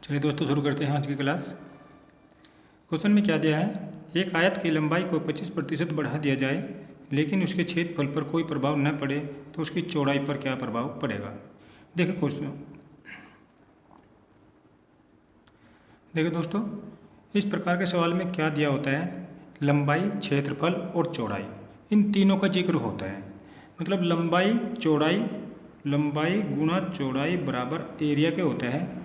चलिए दोस्तों शुरू करते हैं आज की क्लास। क्वेश्चन में क्या दिया है, एक आयत की लंबाई को 25% बढ़ा दिया जाए लेकिन उसके क्षेत्रफल पर कोई प्रभाव न पड़े तो उसकी चौड़ाई पर क्या प्रभाव पड़ेगा। देखिए क्वेश्चन, देखिए दोस्तों, इस प्रकार के सवाल में क्या दिया होता है, लंबाई, क्षेत्रफल और चौड़ाई, इन तीनों का जिक्र होता है। मतलब लंबाई गुणा चौड़ाई बराबर एरिया के होता है।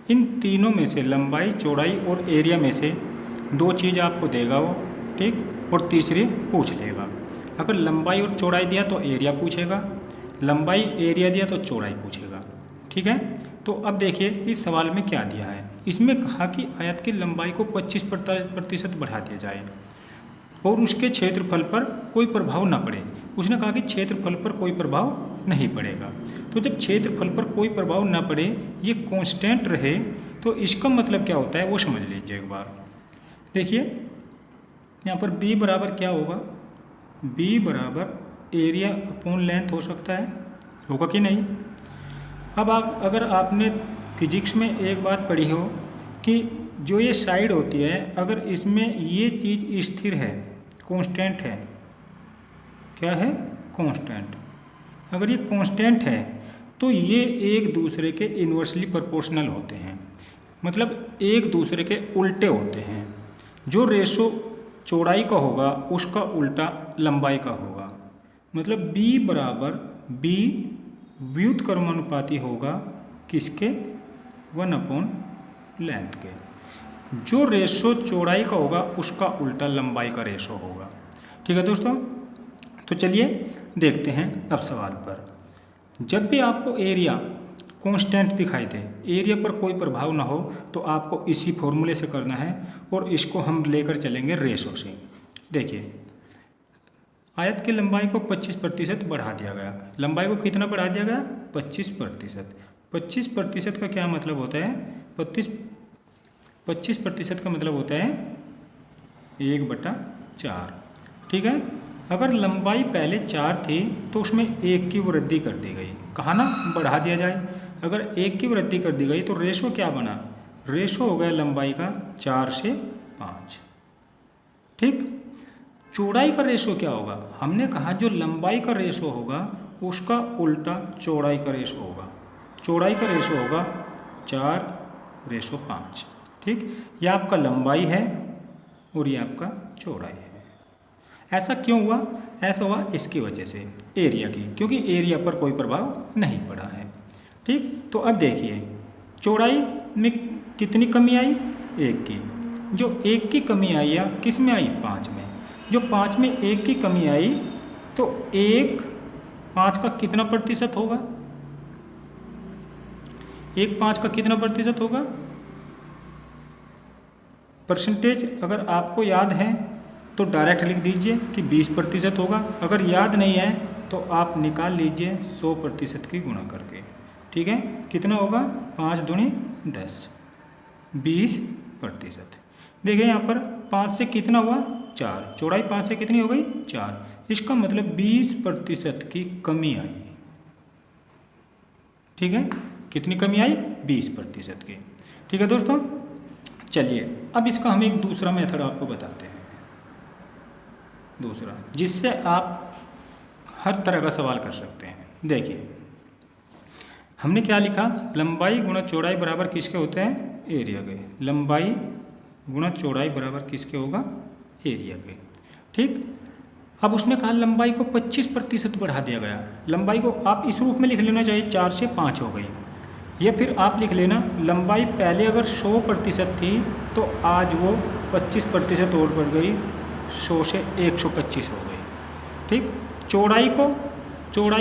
इन तीनों में से लंबाई, चौड़ाई और एरिया में से दो चीज़ आपको देगा वो, ठीक, और तीसरी पूछ लेगा। अगर लंबाई और चौड़ाई दिया तो एरिया पूछेगा, लंबाई एरिया दिया तो चौड़ाई पूछेगा, ठीक है। तो अब देखिए इस सवाल में क्या दिया है, इसमें कहा कि आयत की लंबाई को 25% बढ़ा दिया जाए और उसके क्षेत्रफल पर कोई प्रभाव ना पड़े। उसने कहा कि क्षेत्रफल पर कोई प्रभाव नहीं पड़ेगा। तो जब क्षेत्रफल पर कोई प्रभाव ना पड़े, ये कांस्टेंट रहे, तो इसका मतलब क्या होता है वो समझ लीजिए एक बार। देखिए यहाँ पर b बराबर क्या होगा, b बराबर एरिया अपॉन लेंथ हो सकता है, होगा कि नहीं। अब आप अगर आपने फिजिक्स में एक बात पढ़ी हो कि जो ये साइड होती है, अगर इसमें ये चीज़ स्थिर है, कांस्टेंट है, क्या है, कांस्टेंट, अगर ये कांस्टेंट है तो ये एक दूसरे के इन्वर्सली प्रोपोर्शनल होते हैं, मतलब एक दूसरे के उल्टे होते हैं। जो रेशो चौड़ाई का होगा उसका उल्टा लंबाई का होगा। मतलब b बराबर b व्युत्क्रमानुपाती होगा किसके, 1/लेंथ के। जो रेशो चौड़ाई का होगा उसका उल्टा लंबाई का रेशो होगा, ठीक है दोस्तों। तो चलिए देखते हैं अब सवाल पर। जब भी आपको एरिया कांस्टेंट दिखाई दे, एरिया पर कोई प्रभाव ना हो, तो आपको इसी फॉर्मूले से करना है और इसको हम लेकर चलेंगे रेशो से। देखिए आयत की लंबाई को 25% बढ़ा दिया गया। लंबाई को कितना बढ़ा दिया गया, 25%। 25% का क्या मतलब होता है, 25% का मतलब होता है 1/4, ठीक है। अगर लंबाई पहले 4 थी तो उसमें 1 की वृद्धि कर दी गई, कहा ना बढ़ा दिया जाए। अगर 1 की वृद्धि कर दी गई तो रेशो क्या बना, रेशो हो गया लंबाई का 4 से 5, ठीक। चौड़ाई का रेशो क्या होगा, हमने कहा जो लंबाई का रेशो होगा उसका उल्टा चौड़ाई का रेशो होगा। चौड़ाई का रेशो होगा 4/5, ठीक। यह आपका लंबाई है और ये आपका चौड़ाई है। ऐसा क्यों हुआ, ऐसा हुआ इसकी वजह से, एरिया की, क्योंकि एरिया पर कोई प्रभाव नहीं पड़ा है, ठीक। तो अब देखिए चौड़ाई में कितनी कमी आई, 1 की। जो 1 की कमी आई या किस में आई, 5 में। जो 5 में 1 की कमी आई तो 1 5 का कितना प्रतिशत होगा, 1 5 का कितना प्रतिशत होगा, परसेंटेज अगर आपको याद है तो डायरेक्ट लिख दीजिए कि 20% होगा। अगर याद नहीं है तो आप निकाल लीजिए 100% की गुणा करके, ठीक है। कितना होगा, 5 दूनी 10, 20%। देखिए यहाँ पर 5 से कितना हुआ, 4, चौड़ाई 5 से कितनी हो गई, 4। इसका मतलब 20% की कमी आई, ठीक है। कितनी कमी आई, 20% की, ठीक है दोस्तों। चलिए अब इसका हम एक दूसरा मेथड आपको बताते हैं, दूसरा, जिससे आप हर तरह का सवाल कर सकते हैं। देखिए हमने क्या लिखा, लंबाई गुणा चौड़ाई बराबर किसके होते हैं, एरिया के। लंबाई गुणा चौड़ाई बराबर किसके होगा, एरिया के, ठीक। अब उसने कहा लंबाई को 25% बढ़ा दिया गया। लंबाई को आप इस रूप में लिख लेना चाहिए, 4 से 5 हो गई। या फिर आप लिख लेना लंबाई पहले अगर 100% थी तो आज वो 25% और बढ़ गई, 100 से 125 हो गई, ठीक। चौड़ाई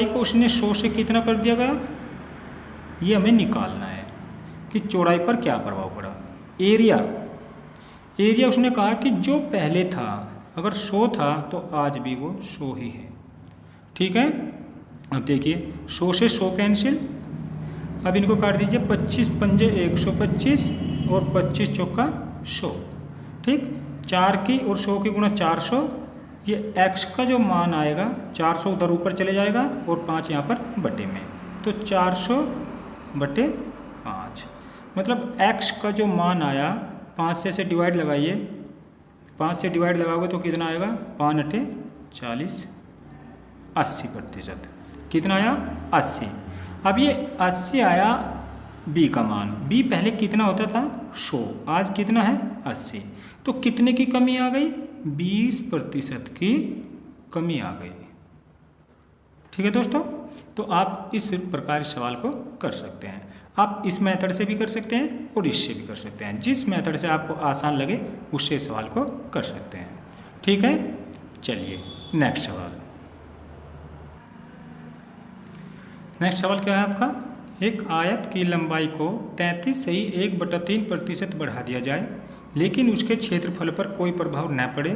को उसने 100 से कितना कर दिया गया, ये हमें निकालना है कि चौड़ाई पर क्या प्रभाव पड़ा। एरिया उसने कहा कि जो पहले था अगर 100 था तो आज भी वो 100 ही है, ठीक है। अब देखिए 100 से 100 कैंसिल, अब इनको काट दीजिए, 25 पंजे 125 और 25 चौका 100, ठीक। 4 की और 100 की गुणा 400, ये x का जो मान आएगा 400 उधर ऊपर चले जाएगा और 5 यहाँ पर बटे में, तो 400/5, मतलब x का जो मान आया 5 से डिवाइड लगाइए, 5 से डिवाइड लगाओगे तो कितना आएगा, 5 अठे 40, 80%। कितना आया, 80। अब ये 80 आया b का मान, b पहले कितना होता था 100, आज कितना है 80, तो कितने की कमी आ गई, 20% की कमी आ गई। ठीक है दोस्तों, तो आप इस प्रकार सवाल को कर सकते हैं। आप इस मेथड से भी कर सकते हैं और इससे भी कर सकते हैं, जिस मेथड से आपको आसान लगे उससे सवाल को कर सकते हैं। ठीक है, चलिए नेक्स्ट सवाल। नेक्स्ट सवाल क्या है आपका, एक आयत की लंबाई को 33 से ही 1/3% बढ़ा दिया जाए, लेकिन उसके क्षेत्रफल पर कोई प्रभाव न पड़े,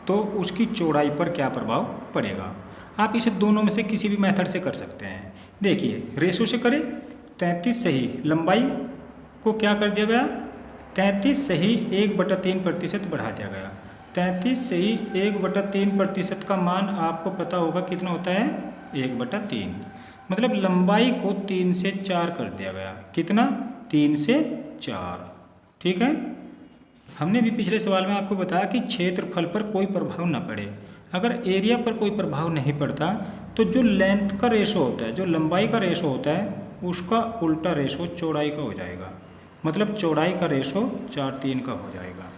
तो उसकी चौड़ाई पर क्या प्रभाव पड़ेगा। आप इसे दोनों में से किसी भी मेथड से कर सकते हैं। देखिए रेशो से करें, 33 से ही लंबाई को क्या कर दिया गया, 33 से ही 1/3% बढ़ा दिया गया। 33 से ही 1/3% का मान आपको पता होगा कितना होता है, 1/3, मतलब लंबाई को 3 से 4 कर दिया गया। कितना, 3 से 4। ठीक है, हमने भी पिछले सवाल में आपको बताया कि क्षेत्रफल पर कोई प्रभाव न पड़े। अगर एरिया पर कोई प्रभाव नहीं पड़ता तो जो लेंथ का रेशो होता है, जो लंबाई का रेशो होता है, उसका उल्टा रेशो चौड़ाई का हो जाएगा। मतलब चौड़ाई का रेशो 4:3 का हो जाएगा।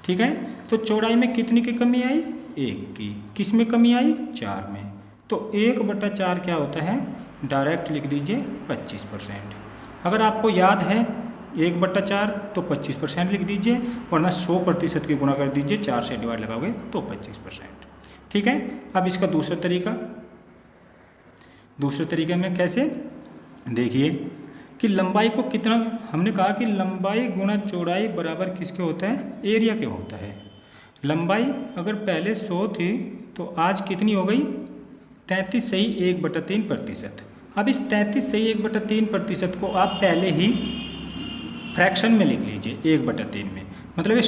ठीक है, तो चौड़ाई में कितनी की कमी आई, 1 की। किस में कमी आई, 4 में। तो 1/4 क्या होता है, डायरेक्ट लिख दीजिए 25%। अगर आपको याद है 1/4 तो 25% लिख दीजिए, वरना 100% की गुणा कर दीजिए, 4 से डिवाइड लगाओगे तो 25%। ठीक है, अब इसका दूसरे तरीके में कैसे, देखिए कि लंबाई को कितना, हमने कहा कि लंबाई गुणा चौड़ाई बराबर किसके होता है, एरिया के होता है। लंबाई अगर पहले 100 थी तो आज कितनी हो गई, 33 से ही 1/3%। अब इस 33 से ही 1/3% को आप पहले ही फ्रैक्शन में लिख लीजिए 1/3 में। मतलब ये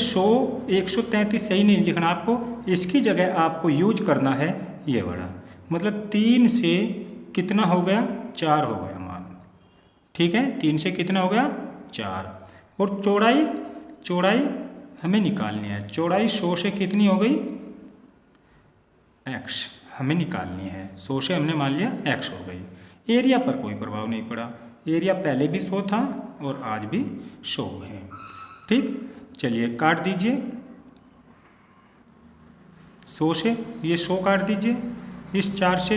133 सही नहीं लिखना आपको, इसकी जगह आपको यूज करना है ये बड़ा, मतलब 3 से कितना हो गया, 4 हो गया मान। ठीक है, 3 से कितना हो गया, 4। और चौड़ाई हमें निकालनी है। चौड़ाई 100 से कितनी हो गई, x हमें निकालनी है। 100 से हमने मान लिया x हो गई। एरिया पर कोई प्रभाव नहीं पड़ा, एरिया पहले भी 100 था और आज भी 100 है। ठीक, चलिए काट दीजिए, 100 से ये 100 काट दीजिए, इस 4 से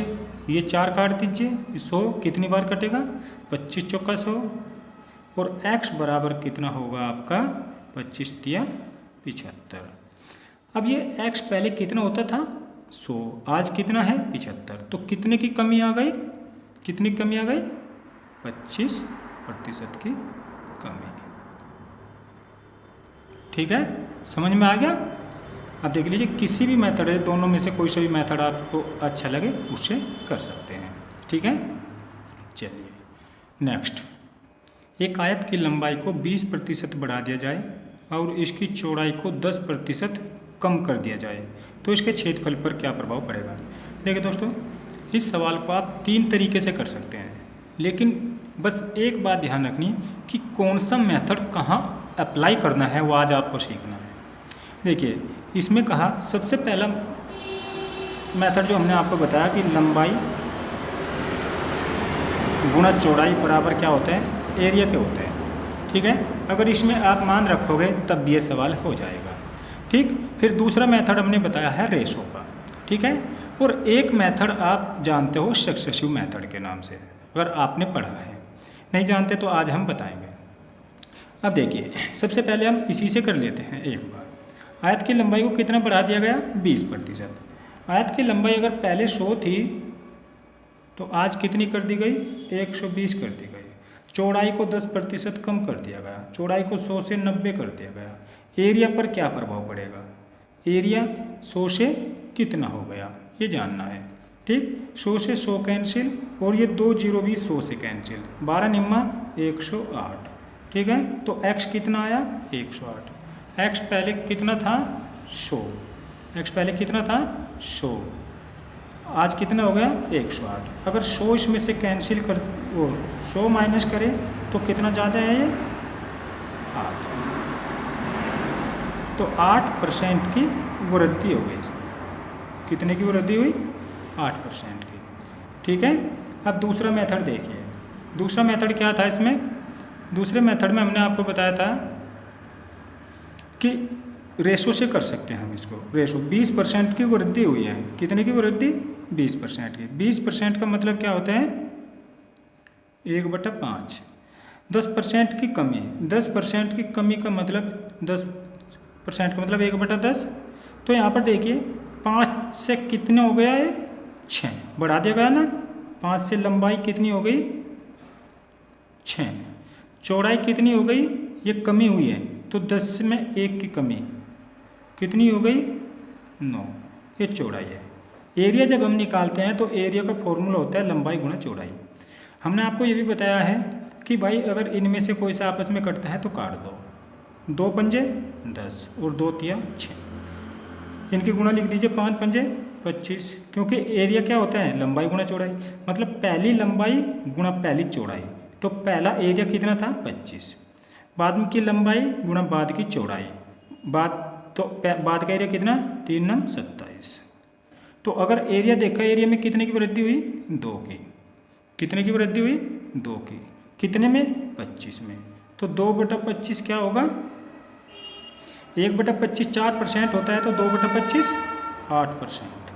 ये 4 काट दीजिए, 100 कितनी बार कटेगा, 25 चौका 100। और x बराबर कितना होगा आपका, 25 तिया 75। अब ये x पहले कितना होता था, 100, आज कितना है 75, तो कितने की कमी आ गई, कितनी कमी आ गई, 25% की कमी। ठीक है, समझ में आ गया। अब देख लीजिए किसी भी मेथड है, दोनों में से कोई सा भी मेथड आपको अच्छा लगे उससे कर सकते हैं। ठीक है, चलिए नेक्स्ट। एक आयत की लंबाई को 20% बढ़ा दिया जाए और इसकी चौड़ाई को 10% कम कर दिया जाए, तो इसके क्षेत्रफल पर क्या प्रभाव पड़ेगा। देखिए दोस्तों, इस सवाल को आप 3 तरीके से कर सकते हैं, लेकिन बस एक बात ध्यान रखनी कि कौन सा मेथड कहाँ अप्लाई करना है वो आज आपको सीखना है। देखिए इसमें कहा सबसे पहला मेथड जो हमने आपको बताया कि लंबाई गुणा चौड़ाई बराबर क्या होता है, एरिया के होते हैं। ठीक है, अगर इसमें आप मान रखोगे तब भी ये सवाल हो जाएगा। ठीक, फिर दूसरा मेथड हमने बताया है रेशो का। ठीक है, और एक मेथड आप जानते हो सक्सेसिव मेथड के नाम से, अगर आपने पढ़ा है, नहीं जानते तो आज हम बताएंगे। अब देखिए सबसे पहले हम इसी से कर लेते हैं एक बार। आयत की लंबाई को कितना बढ़ा दिया गया, 20%। आयत की लंबाई अगर पहले 100 थी तो आज कितनी कर दी गई, 120 कर दी गई। चौड़ाई को 10% कम कर दिया गया, चौड़ाई को 100 से 90 कर दिया गया। एरिया पर क्या प्रभाव पड़ेगा, एरिया 100 से कितना हो गया ये जानना है। ठीक, 100 से 100 कैंसिल और ये 2 0 भी 100 से कैंसिल, 12 निम्मा 108। ठीक है, तो x कितना आया, 108। x पहले कितना था, 100, x पहले कितना था 100, आज कितना हो गया 108। अगर 100 इसमें से कैंसिल कर, 100 माइनस करें तो कितना ज़्यादा है ये 8। तो 8% की वृद्धि हो गई इसमें। कितने की वृद्धि हुई? 8% की। ठीक है। अब दूसरा मेथड देखिए। दूसरा मेथड क्या था इसमें? दूसरे मेथड में हमने आपको बताया था कि रेशो से कर सकते हैं हम इसको। रेशो 20% की वृद्धि हुई है। कितने की वृद्धि? 20% की। 20% का मतलब क्या होता है? 1/5। 10% की कमी। 10% की कमी का मतलब 10% का मतलब 1/10। तो यहाँ पर देखिए 5 से कितने हो गया है? 6 बढ़ा दिया गया ना। 5 से लंबाई कितनी हो गई? 6। चौड़ाई कितनी हो गई? ये कमी हुई है तो 10 में 1 की कमी कितनी हो गई? 9। ये चौड़ाई है। एरिया जब हम निकालते हैं तो एरिया का फॉर्मूला होता है लंबाई गुणा चौड़ाई। हमने आपको ये भी बताया है कि भाई अगर इनमें से कोई सा आपस में कटता है तो काट दो। 2 पंजे 10 और 2 तिया 6। इनकी गुणा लिख दीजिए। 5 पंजे 25। क्योंकि एरिया क्या होता है? लंबाई गुणा चौड़ाई। मतलब पहली लंबाई गुणा पहली चौड़ाई। तो पहला एरिया कितना था? 25। बाद की लंबाई गुणा बाद की चौड़ाई। बाद का एरिया कितना? 3 9 27। तो अगर एरिया देखा, एरिया में कितने की वृद्धि हुई? 2 की। कितने की वृद्धि हुई? 2 की। कितने में? 25 में। तो 2/25 क्या होगा? 1/25 4% होता है तो 2/25 8%।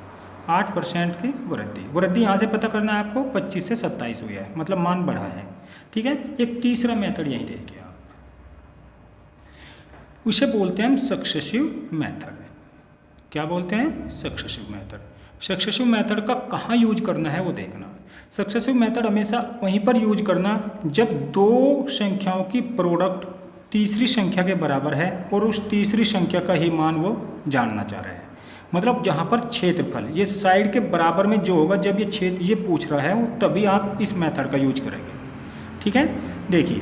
8% की वृद्धि। वृद्धि यहाँ से पता करना है आपको। 25 से 27 हुई है मतलब मान बढ़ा है। ठीक है। एक तीसरा मेथड यहीं देखिए आप। उसे बोलते हैं हम सक्सेसिव मेथड। क्या बोलते हैं? Successive method. सक्सेसिव मेथड का कहाँ यूज करना है वो देखना। सक्सेसिव मेथड हमेशा वहीं पर यूज करना जब दो संख्याओं की प्रोडक्ट तीसरी संख्या के बराबर है और उस तीसरी संख्या का ही मान वो जानना चाह रहे हैं। मतलब जहाँ पर क्षेत्रफल ये साइड के बराबर में जो होगा, जब ये क्षेत्र ये पूछ रहा है वो तभी आप इस मेथड का यूज करेंगे। ठीक है। देखिए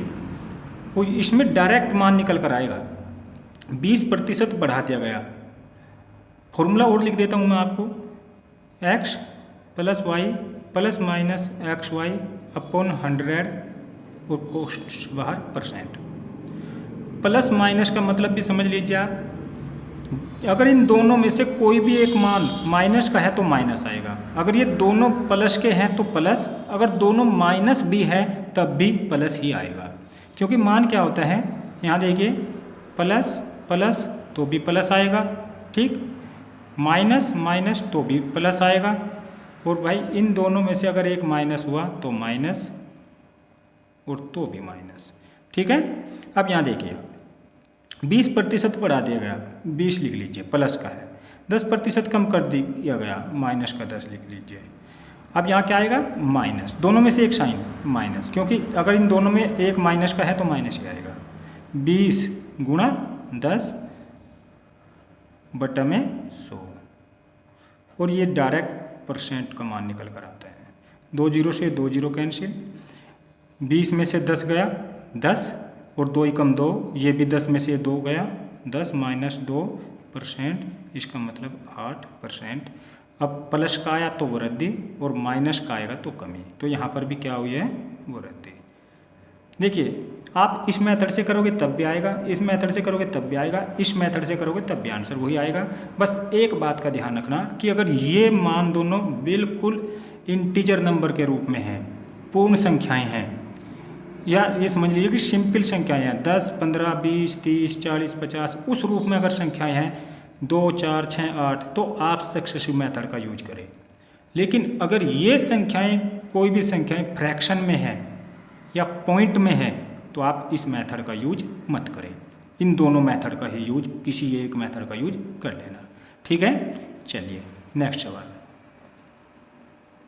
वो इसमें डायरेक्ट मान निकल कर आएगा। 20% बढ़ा दिया गया। फॉर्मूला और लिख देता हूँ मैं आपको। x + y ± xy अपॉन 100 और कोष्ठ बाहर %। प्लस माइनस का मतलब भी समझ लीजिए आप। अगर इन दोनों में से कोई भी एक मान माइनस का है तो माइनस आएगा। अगर ये दोनों प्लस के हैं तो प्लस, अगर दोनों माइनस भी है तब भी प्लस ही आएगा। क्योंकि मान क्या होता है? यहाँ देखिए प्लस प्लस तो भी प्लस आएगा। ठीक। माइनस माइनस तो भी प्लस आएगा। और भाई इन दोनों में से अगर एक माइनस हुआ तो माइनस और तो भी माइनस। ठीक है। अब यहाँ देखिए 20% बढ़ा दिया गया। 20 लिख लीजिए, प्लस का है। 10% कम कर दिया गया, माइनस का 10 लिख लीजिए। अब यहाँ क्या आएगा? माइनस। दोनों में से एक साइन माइनस, क्योंकि अगर इन दोनों में एक माइनस का है तो माइनस ही आएगा। 20 गुणा 10 बटा में 100। और ये डायरेक्ट % का मान निकल कर आता है। 2 0 से 2 0 कैंसिल। 20 में से 10 गया 10 और 2 एकम 2। ये भी 10 में से 2 गया 10 माइनस 2%। इसका मतलब 8%। अब प्लस का आया तो वृद्धि और माइनस का आएगा तो कमी। तो यहाँ पर भी क्या हुई है? वृद्धि। देखिए आप इस मेथड से करोगे तब भी आएगा, इस मेथड से करोगे तब भी आएगा, इस मेथड से करोगे तब भी आंसर वही आएगा। बस एक बात का ध्यान रखना कि अगर ये मान दोनों बिल्कुल इंटीजर नंबर के रूप में हैं, पूर्ण संख्याएं हैं, या ये समझ लीजिए कि सिंपल संख्याएं हैं 10 15 20 30 40 50, उस रूप में अगर संख्याएं हैं 2 4 6 8 तो आप सक्सेसिव मेथड का यूज करें। लेकिन अगर ये संख्याएं कोई भी संख्याएं फ्रैक्शन में है या पॉइंट में है तो आप इस मेथड का यूज मत करें। इन दोनों मेथड का ही यूज, किसी एक मेथड का यूज कर लेना। ठीक है। चलिए नेक्स्ट सवाल।